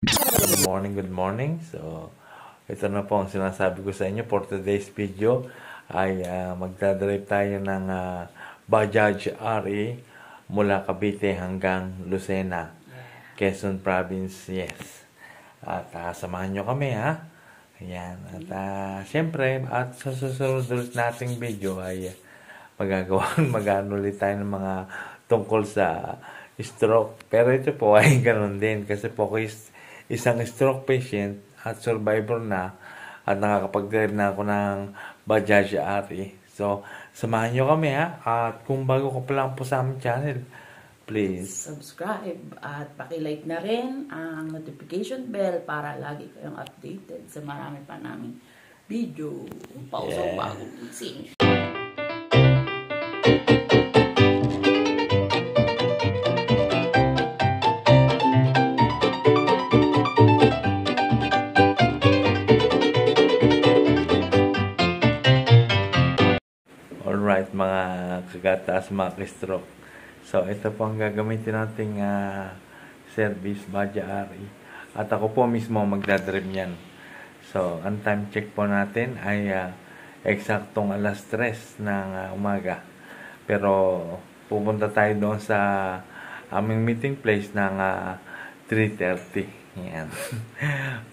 Good morning, good morning. So, ito na po ang sinasabi ko sa inyo for today's video ay magdadrive tayo ng Bajaj RE mula Cavite hanggang Lucena, Quezon Province, yes. At samahan nyo kami ha. Ayan. At syempre, at sa susunod ulit nating video ay mag-ano ulit tayo ng mga tungkol sa stroke. Pero ito po ay ganun din kasi po isang stroke patient at survivor na at nakakapag-drive na ako ng Bajaj RE. So, samahan nyo kami ha. At kung bago ka pa lang po sa aming channel, please subscribe at pakilike na rin ang notification bell para lagi kayong updated sa marami pa naming video. Pausong bagong ising. Alright mga kagatas, mga ka-stroke. So ito po ang gagamitin nating service, Bajaj RE. At ako po mismo magdadrive niyan. So ang time check po natin ay eksaktong alas 3 ng umaga. Pero pupunta tayo doon sa aming meeting place ng 3:30. Yan.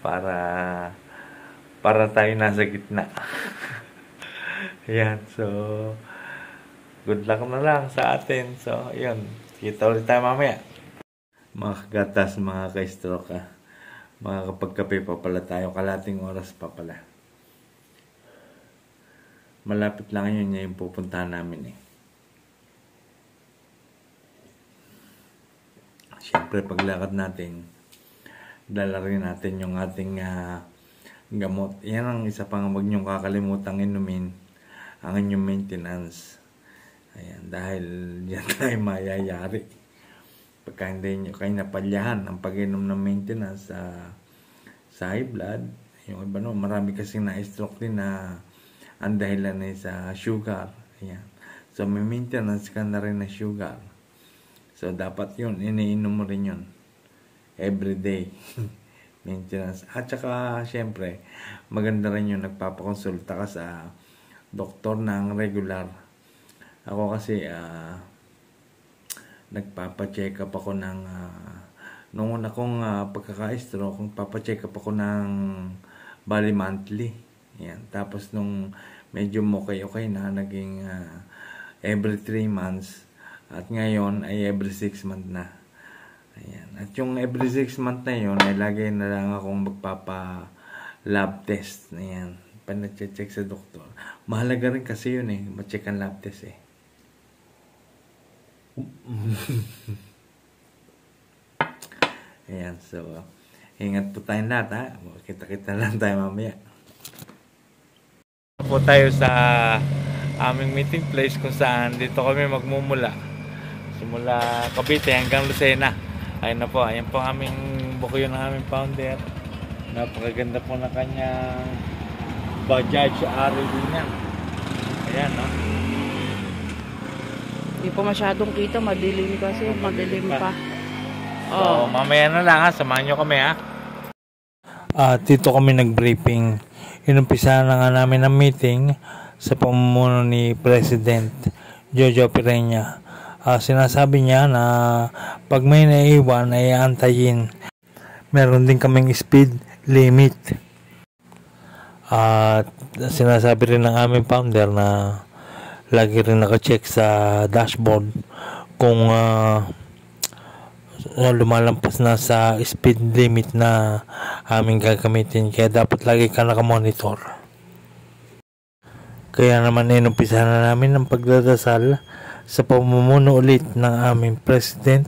para tayo nasa gitna. Ayan, so good luck na lang sa atin. So, yun. Kita ulit tayo mamaya. Mga kagatas, mga ka-stroke, mga kapagkape pa pala tayo. Kalating oras pa pala. Malapit lang yun yung pupuntahan namin eh. Siyempre, paglakad natin, dala rin natin yung ating gamot. Yan ang isa pang huwag niyong kakalimutang inumin, ang inyong maintenance. Ayan, dahil yan tayo mayayari. Pagka hindi nyo kayo napalyahan ang pag-inom ng maintenance sa high blood, yung iba no, marami kasing na-stroke din na ang dahilan ay sa sugar. Ayan. So, may maintenance ka na rin na sugar. So, dapat yun, iniinom mo rin yun. Everyday. Maintenance. At saka, syempre, maganda rin yung nagpapakonsulta ka sa doktor ng regular. Ako kasi, nagpapacheck up ako ng, nung una kong pagkaka-stroke, nagpapacheck up ako ng bali monthly. Yan. Tapos nung medyo okay na, naging every 3 months. At ngayon ay every 6 months na. Ayan. At yung every 6 months na yun, ay lagi na lang akong magpapa-lab test. Ayan. Panacheck sa doktor. Mahalaga rin kasi yun eh. Ma-check ang lab test eh. Ayan. So, ingat po tayong lahat ha. Kita-kita lang tayo mamaya. Po tayo sa aming meeting place kung saan dito kami magmumula. Simula Cavite hanggang Lucena. Ayun na po, ayan po ang aming bukuyo ng aming founder. Napakaganda po na kanyang Bajaj RE niya. Ayan, no? Hindi pa masyadong kita, madilim kasi, madilim pa. So, mamaya na lang ha, samahan nyo kami ha. Dito kami nag-briefing. Inumpisa na nga namin ang meeting sa pamumuno ni President Jojo Pirenya. Sinasabi niya na pag may naiwan ay antayin. Meron din kaming speed limit. At sinasabi rin ng aming founder na lagi rin nakacheck sa dashboard kung lumalampas na sa speed limit na aming gagamitin. Kaya dapat lagi ka nakamonitor. Kaya naman inumpisa na namin ang pagdadasal sa pamumuno ulit ng aming president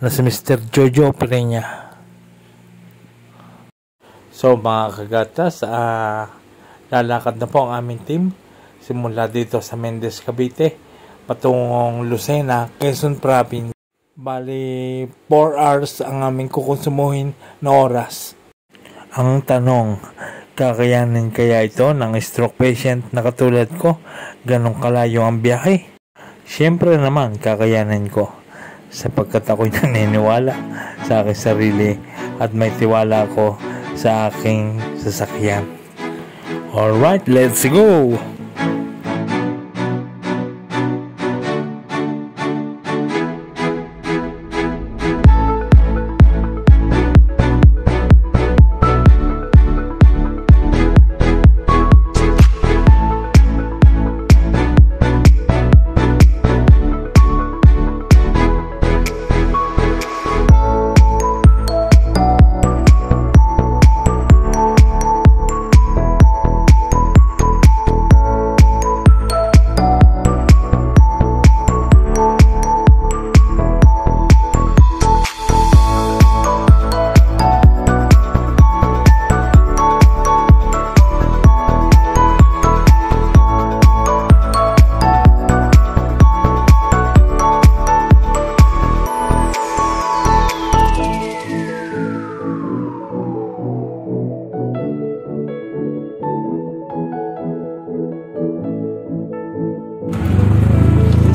na si Mr. Jojo Pirenya. So mga kagatas, lalakad na po ang aming team simula dito sa Mendez, Cavite patungong Lucena, Quezon Province. Bali 4 hours ang aming kukonsumuhin na oras. Ang tanong, kakayanin kaya ito ng stroke patient na katulad ko? Ganong kalayo ang biyahe? Siyempre naman kakayanin ko sapagkat ako'y naniniwala sa aking sarili at may tiwala ako sa aking sasakyan. Alright, let's go!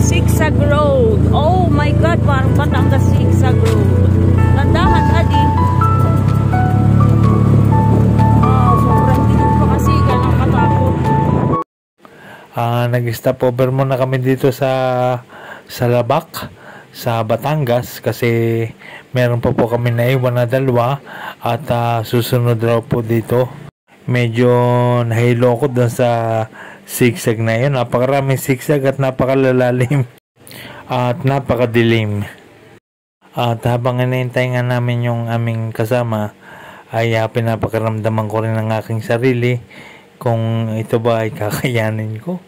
Zigzag Road. Oh my God, parang Batangas Zigzag Road. Tandahan, Adi. Sobrang dinog pa kasi. Ganang katakot. Nag-stop over muna kami dito sa Labak, sa Batangas, kasi meron pa po kami naiwan na dalawa at susunod raw po dito. Medyo nahilo ko doon sa zigzag na yun. Napakaraming zigzag at napakalalalim at napakadilim. At habang hinihintay nga namin yung aming kasama, ay pinapakaramdaman ko rin ang aking sarili kung ito ba ay kakayanin ko.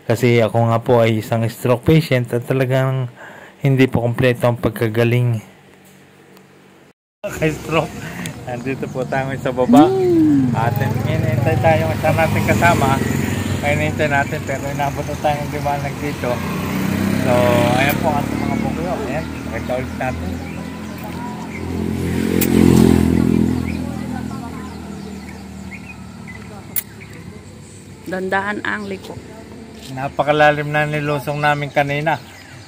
Kasi ako nga po ay isang stroke patient at talagang hindi po kompleto ang pagkagaling. Kay stroke, nandito po tayo sa baba. At hinihintay tayo yung isa natin kasama. Hinihintay natin pero inabot na tayong liwanag dito. So, ayan po ang ating mga bukyo. Ayan, pakita ulit natin. Dandahan ang liko. Napakalalim na nilusong namin kanina.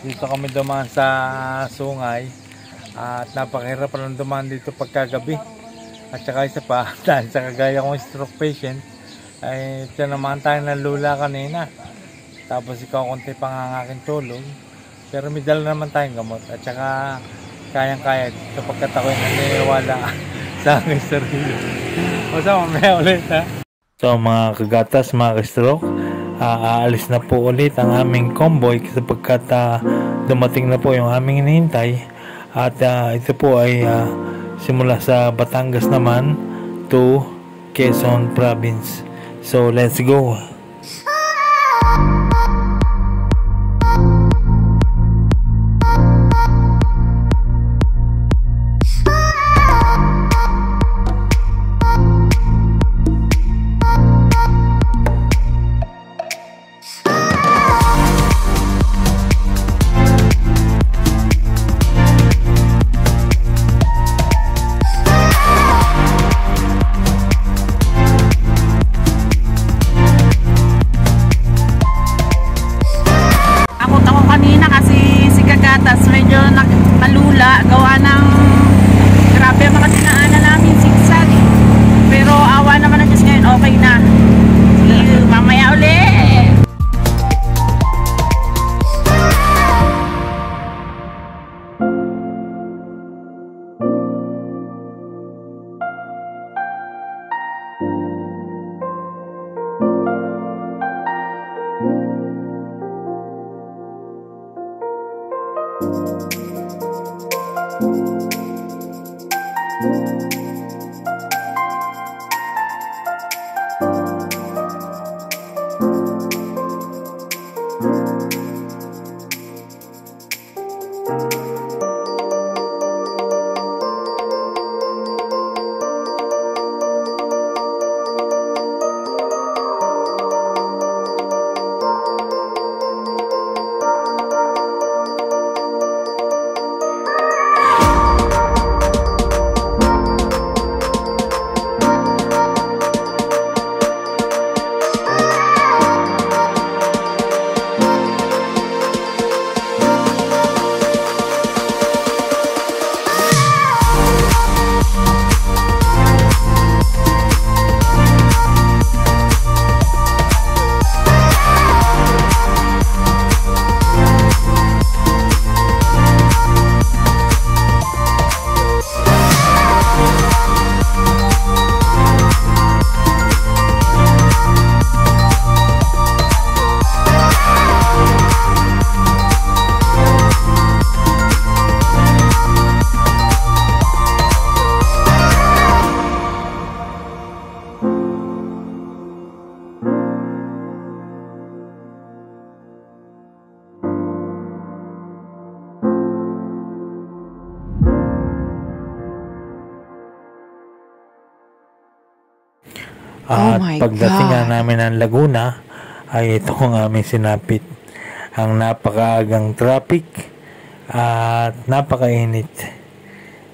Dito kami dumaan sa sungay. At napakahirap palang dumaan dito pagkagabi. At saka isa pa, dahil sa kagaya kong stroke patient, ay tinamaan tayo ng lula kanina. Tapos ikaw konti pang ang aking tulog. Pero may dala naman tayong gamot. At saka kayang-kaya sapagkat ako'y naniniwala sa aking sarili. O sa mamaya ulit ha. So mga kagatas, mga ka-stroke, aalis na po ulit ang aming convoy sapagkat dumating na po yung aming hinihintay. At ito po ay simula sa Batangas naman to Quezon Province. So let's go. At my pagdating nga God. namin ng Laguna, ay ito ang aming sinapit. Ang napakaagang traffic at napakainit.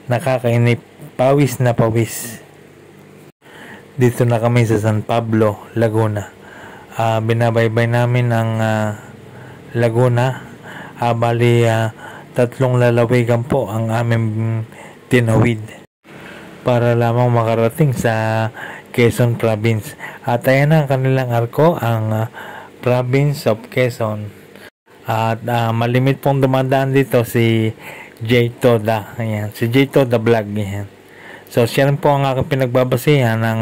Nakakainip, pawis na pawis. Dito na kami sa San Pablo, Laguna. Binabaybay namin ang Laguna. Bali, 3 lalawigan po ang aming tinawid para lamang makarating sa Quezon Province. At ayan ang kanilang arko, ang Province of Quezon. At malimit pong dumadaan dito si J. Toda. Ayan, si J. Toda Vlog. Ayan. So, siya rin po ang aking pinagbabasihan ng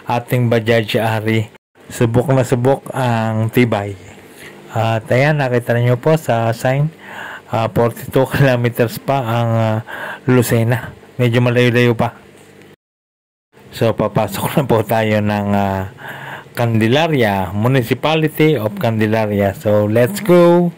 ating Bajaj Ari. Subok na subok ang tibay. At ayan, nakita niyo po sa sign, 42 kilometers pa ang Lucena. Medyo malayo-layo pa. So, papasok na po tayo ng Candelaria, Municipality of Candelaria. So, let's go!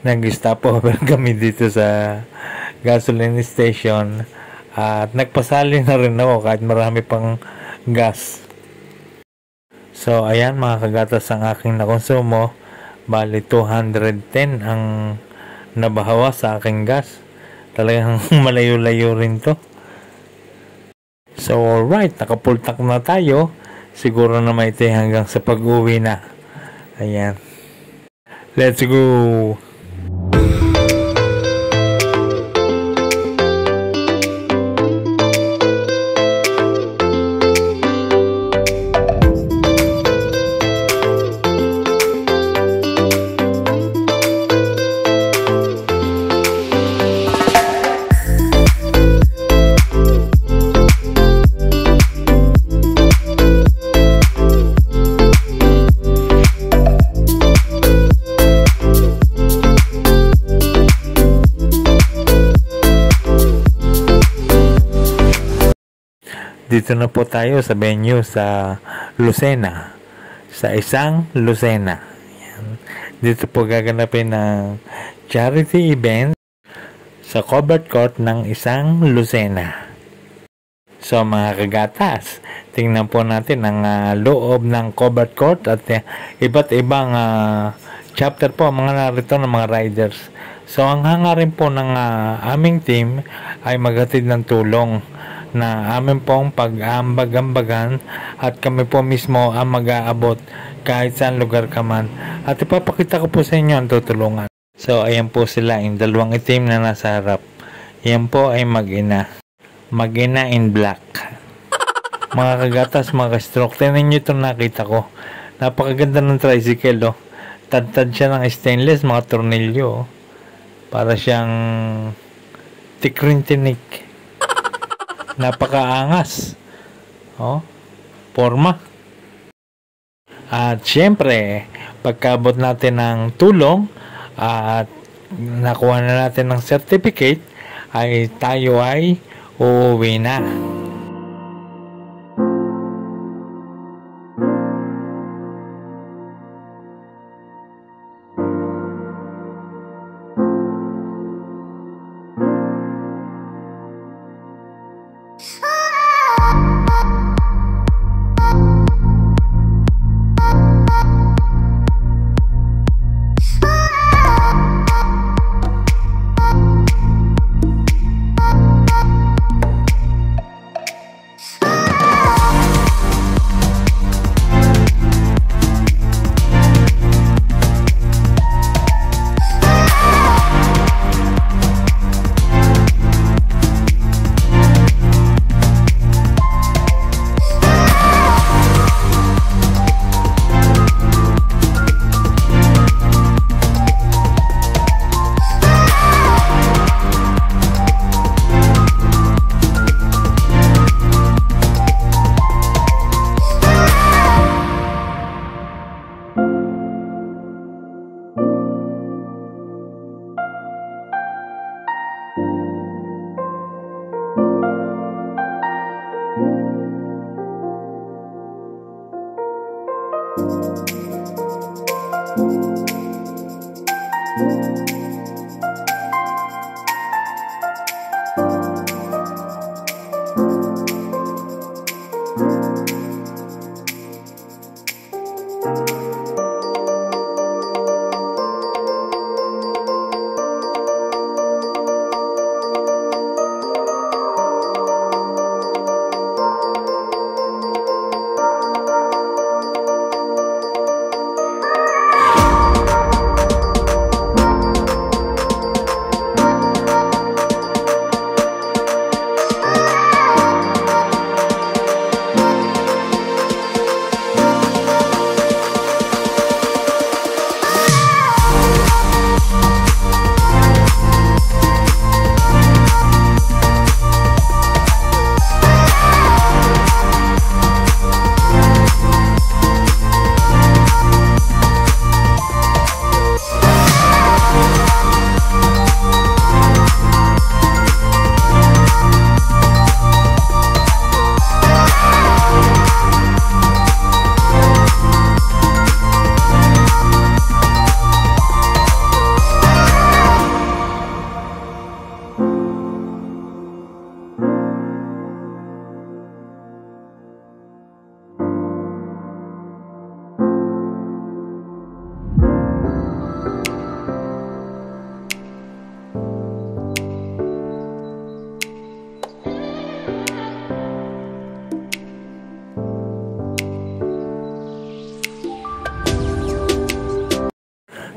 Nag-stop over kami dito sa gasoline station at nagpasali na rin ako kahit marami pang gas. So ayan mga kagatas ang aking nakonsumo. Bali 210 ang nabahawa sa aking gas. Talagang malayo-layo rin to. So alright, nakapultak na tayo. Siguro na may hanggang sa pag-uwi na. Ayan. Let's go! Dito na po tayo sa venue sa Lucena. Sa isang Lucena. Ayan. Dito po gaganapin ng charity event sa covered court ng isang Lucena. So mga kagatas, tingnan po natin ang loob ng covered court at iba't ibang chapter po mga narito ng mga riders. So ang hangarin po ng aming team ay maghatid ng tulong na amin pong pag-aambag-ambagan at kami po mismo ang mag-aabot kahit saan lugar ka man. At ipapakita ko po sa inyo ang tutulungan. So ayan po sila, yung dalawang itim na nasa harap. Yan po ay mag-ina. Mag-ina in black. Mga kagatas, mga ka-stroke, tinan nyo itong nakita ko. Napakaganda ng tricycle, oh. Tad-tad siya ng stainless, mga tornilyo, oh. Para siyang tikrin-tinik. Napakaangas. Oh, forma. At syempre, pagkabot natin ng tulong at nakuha na natin ng certificate, ay tayo ay uuwi na.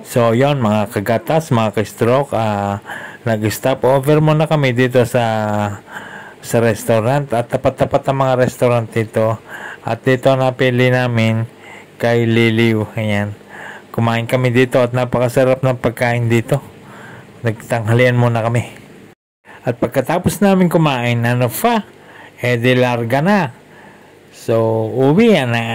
So yon mga kagatas, mga ka-stroke, nag-stop over muna kami dito sa restaurant at tapat-tapat ang mga restaurant dito. At dito napili namin kay Liliw. Ayan. Kumain kami dito at napakasarap ng pagkain dito. Nagtanghalian muna kami. At pagkatapos namin kumain, di larga na. So, uwi na.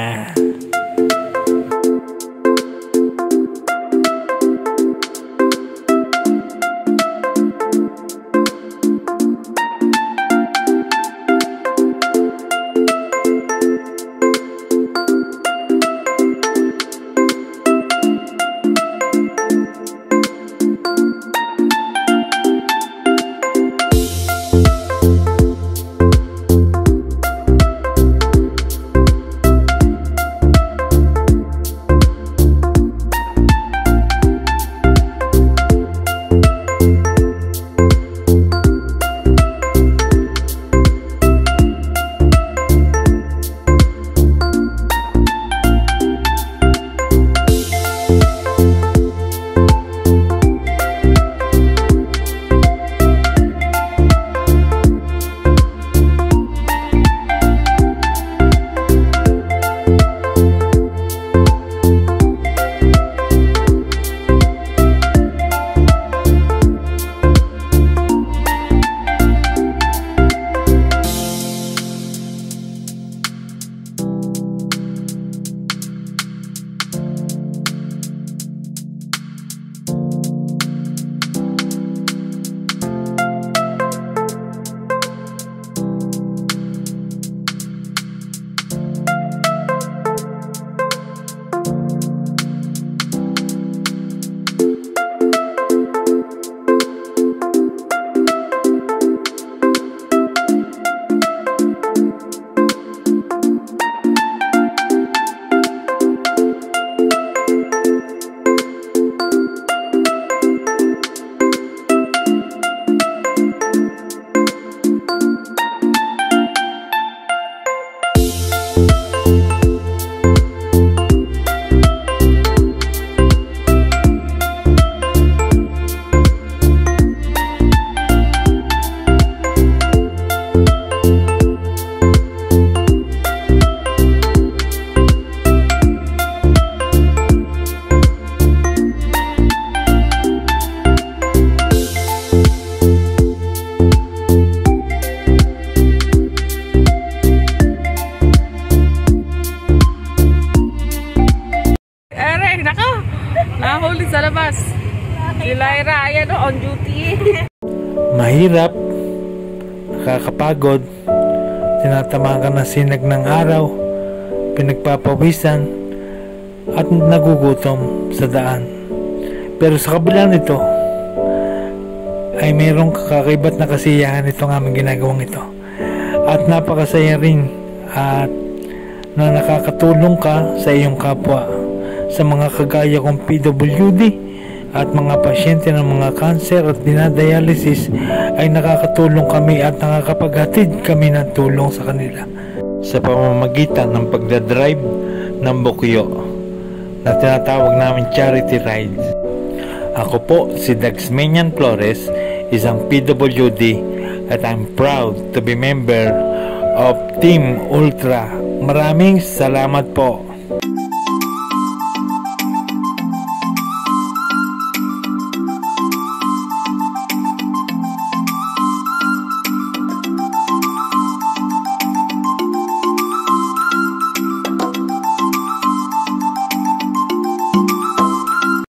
Nahuli sa labas. Si Lyra, ayan o, on duty. Mahirap, nakakapagod, tinatamaan ka ng sinag ng araw, pinagpapawisan, at nagugutom sa daan. Pero sa kabila nito, ay mayroong kakaibat na kasiyahan itong aming ginagawang ito. At napakasaya rin at na nakakatulong ka sa iyong kapwa, sa mga kagaya kong PWD at mga pasyente ng mga cancer at dinadialysis, ay nakakatulong kami at nakakapaghatid kami ng tulong sa kanila sa pamamagitan ng pagdadrive ng bukyo na tinatawag namin charity rides. Ako po si Dagsmanian Flores, isang PWD, at I'm proud to be member of Team Ultra. Maraming salamat po.